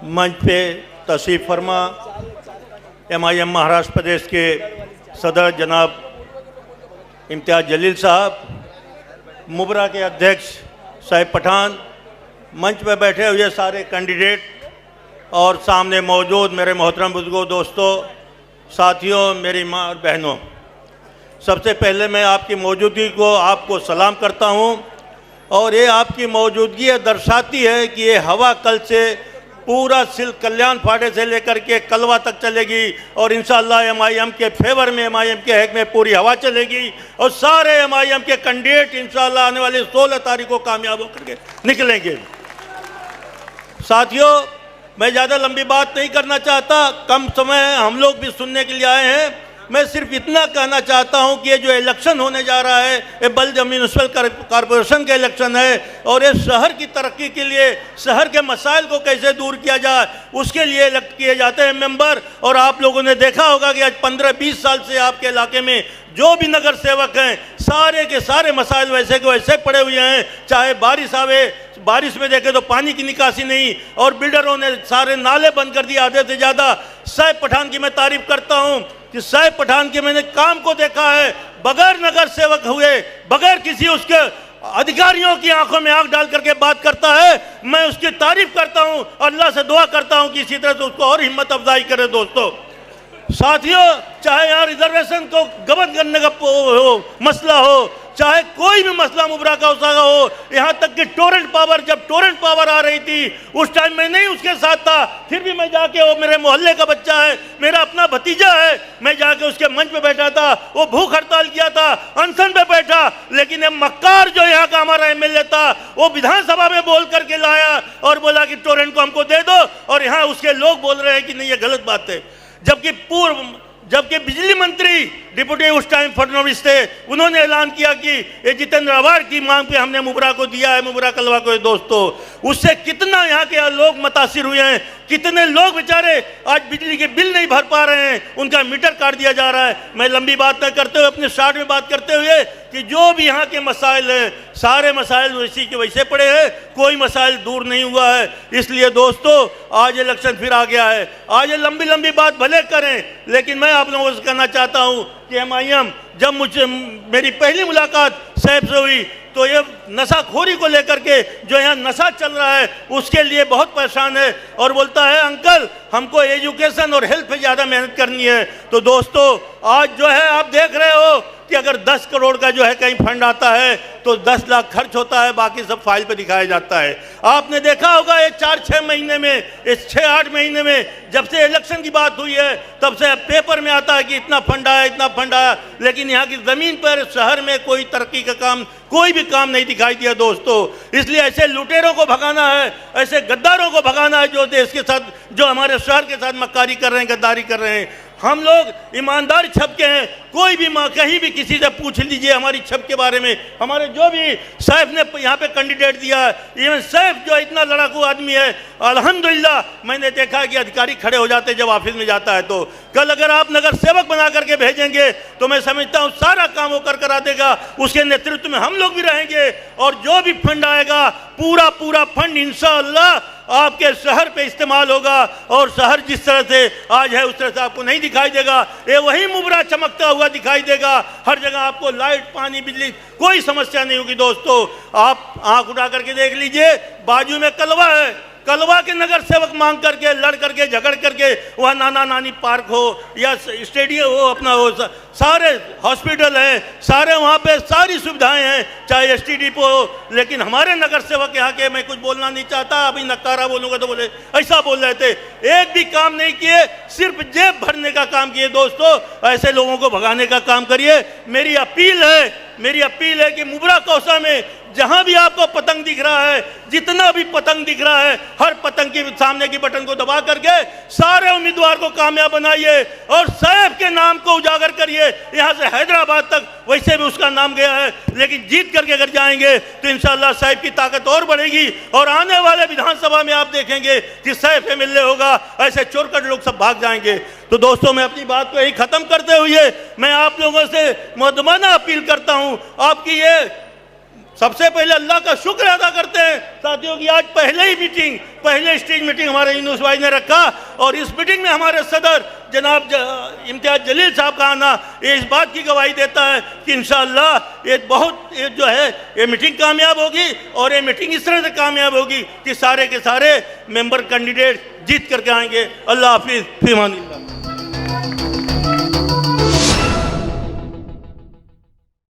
मंच पे तशरीफ़ फरमा MIM महाराष्ट्र प्रदेश के सदर जनाब इम्तियाज़ जलील साहब, मुबरा के अध्यक्ष साहिब पठान, मंच पर बैठे हुए सारे कैंडिडेट और सामने मौजूद मेरे मोहतरम बुजुर्गों, दोस्तों, साथियों, मेरी माँ और बहनों, सबसे पहले मैं आपकी मौजूदगी को आपको सलाम करता हूँ। और ये आपकी मौजूदगी दर्शाती है कि ये हवा कल से पूरा सिल कल्याण फाटे से लेकर के कलवा तक चलेगी और इंशाअल्लाह MIM के फेवर में, MIM के हक में पूरी हवा चलेगी और सारे MIM के कैंडिडेट इंशाअल्लाह आने वाली 16 तारीख को कामयाब होकर के निकलेंगे। साथियों, मैं ज़्यादा लंबी बात नहीं करना चाहता, कम समय है, हम लोग भी सुनने के लिए आए हैं। मैं सिर्फ इतना कहना चाहता हूं कि ये जो इलेक्शन होने जा रहा है, ये बल्द म्यूनिसिपल कॉरपोरेशन का इलेक्शन है और ये शहर की तरक्की के लिए, शहर के मसाइल को कैसे दूर किया जाए, उसके लिए इलेक्ट किए जाते हैं मेंबर। और आप लोगों ने देखा होगा कि आज 15-20 साल से आपके इलाके में जो भी नगर सेवक हैं, सारे के सारे मसाइल वैसे के वैसे पड़े हुए हैं। चाहे बारिश आवे, बारिश में देखे तो पानी की निकासी नहीं और बिल्डरों ने सारे नाले बंद कर दिए आधे से ज़्यादा। साहिब पठान की मैं तारीफ करता हूँ कि साहिब पठान के मैंने काम को देखा है, बगैर नगर सेवक हुए, बगैर किसी उसके अधिकारियों की आंखों में आंख डाल करके बात करता है। मैं उसकी तारीफ करता हूं, अल्लाह से दुआ करता हूं कि इसी तरह से उसको और हिम्मत अफजाई करे। दोस्तों, साथियों, चाहे यहाँ रिजर्वेशन को गबन करने का मसला हो, चाहे कोई भी मसला मुबरा का हो, यहाँ तक कि टोरेंट पावर, जब टोरेंट पावर आ रही थी उस टाइम मैं नहीं उसके साथ था, फिर भी मैं जाके, वो मेरे मोहल्ले का बच्चा है, मेरा अपना भतीजा है, मैं जाके उसके मंच पे बैठा था। वो भूख हड़ताल किया था, अनशन पे बैठा, लेकिन ये मक्कार जो यहाँ का हमारा MLA था, वो विधानसभा में बोल करके लाया और बोला कि टोरेंट को हमको दे दो। और यहाँ उसके लोग बोल रहे हैं कि नहीं, ये गलत बात है। जबकि बिजली मंत्री डिप्टी उस टाइम फडणवीस थे, उन्होंने ऐलान किया कि ये जितेंद्र आवार की मांग पे हमने मुबरा को दिया है, मुबरा कलवा को। दोस्तों, उससे कितना यहाँ के लोग मुतासिर हुए हैं, कितने लोग बेचारे आज बिजली के बिल नहीं भर पा रहे हैं, उनका मीटर काट दिया जा रहा है। मैं लंबी बात न करते हुए, अपने शॉर्ट में बात करते हुए, कि जो भी यहाँ के मसाइल हैं, सारे मसाइल वैसी के वैसे पड़े हैं, कोई मसाइल दूर नहीं हुआ है। इसलिए दोस्तों, आज इलेक्शन फिर आ गया है। आज ये लंबी लंबी बात भले करें, लेकिन मैं आप लोगों से कहना चाहता हूँ कि MIM, जब मुझे मेरी पहली मुलाकात साहब से हुई तो ये नशाखोरी को लेकर के, जो यहाँ नशा चल रहा है, उसके लिए बहुत परेशान है और बोलता है अंकल हमको एजुकेशन और हेल्थ पे ज़्यादा मेहनत करनी है। तो दोस्तों, आज जो है आप देख रहे हो कि अगर 10 करोड़ का जो है कहीं फंड आता है तो 10 लाख खर्च होता है, बाकी सब फाइल पे दिखाया जाता है। आपने देखा होगा ये 4-6 महीने में, इस 6-8 महीने में, जब से इलेक्शन की बात हुई है तब से पेपर में आता है कि इतना फंड आया, इतना फंड आया, लेकिन यहाँ की ज़मीन पर, शहर में कोई तरक्की का काम, कोई भी काम नहीं दिखाई दिया। दोस्तों, इसलिए ऐसे लुटेरों को भगाना है, ऐसे गद्दारों को भगाना है जो देश के साथ, जो हमारे शहर के साथ मक्कारी कर रहे हैं, गद्दारी कर रहे हैं। हम लोग ईमानदार छप के हैं, कोई भी कहीं भी किसी से पूछ लीजिए हमारी छप के बारे में। हमारे जो भी सैफ ने यहाँ पे कैंडिडेट दिया है, इवन सैफ जो इतना लड़ाकू आदमी है, अल्हम्दुलिल्लाह मैंने देखा कि अधिकारी खड़े हो जाते जब ऑफिस में जाता है। तो कल अगर आप नगर सेवक बना करके भेजेंगे तो मैं समझता हूँ सारा काम वो करा देगा। उसके नेतृत्व में हम लोग भी रहेंगे और जो भी फंड आएगा, पूरा फंड इंशाअल्लाह आपके शहर पे इस्तेमाल होगा और शहर जिस तरह से आज है उस तरह से आपको नहीं दिखाई देगा। ये वही मुबरा चमकता हुआ दिखाई देगा। हर जगह आपको लाइट, पानी, बिजली, कोई समस्या नहीं होगी। दोस्तों, आप आंख उठा करके देख लीजिए, बाजू में कलवा है, कलवा के नगर सेवक मांग करके, लड़ करके, झगड़ करके, वहाँ नाना नानी पार्क हो या स्टेडियम हो, अपना हो, सारे हॉस्पिटल हैं, सारे वहाँ पे सारी सुविधाएं हैं, चाहे STD हो। लेकिन हमारे नगर सेवक यहाँ के, मैं कुछ बोलना नहीं चाहता, अभी नकारा बोलूँगा तो बोले ऐसा बोल रहे थे, एक भी काम नहीं किए, सिर्फ जेब भरने का काम किए। दोस्तों, ऐसे लोगों को भगाने का काम करिए। मेरी अपील है कि मुबरा कौसा में जहां भी आपको पतंग दिख रहा है, जितना भी पतंग दिख रहा है, हर पतंग के सामने की बटन को दबा करके सारे उम्मीदवार को कामयाब बनाइए और सैफ के नाम को उजागर करिए। यहां से हैदराबाद तक वैसे भी उसका नाम गया है, लेकिन जीत करके अगर जाएंगे तो इंशाअल्लाह सैफ की ताकत और बढ़ेगी और आने वाले विधानसभा में आप देखेंगे कि सैफ MLA होगा, ऐसे चोरकट लोग सब भाग जाएंगे। तो दोस्तों, मैं अपनी बात को यही खत्म करते हुए मैं आप लोगों से मुअद्दबाना अपील करता हूं, आपकी ये सबसे पहले अल्लाह का शुक्र अदा करते हैं साथियों की आज पहले स्टेज मीटिंग हमारे यूनुस भाई ने रखा, और इस मीटिंग में हमारे सदर जनाब इम्तियाज जलील साहब का आना ये इस बात की गवाही देता है कि इंशाअल्लाह ये जो है ये मीटिंग कामयाब होगी, और ये मीटिंग इस तरह से कामयाब होगी कि सारे के सारे मेंबर कैंडिडेट जीत करके आएंगे। अल्लाह हाफिज़, फी अमानिल्लाह।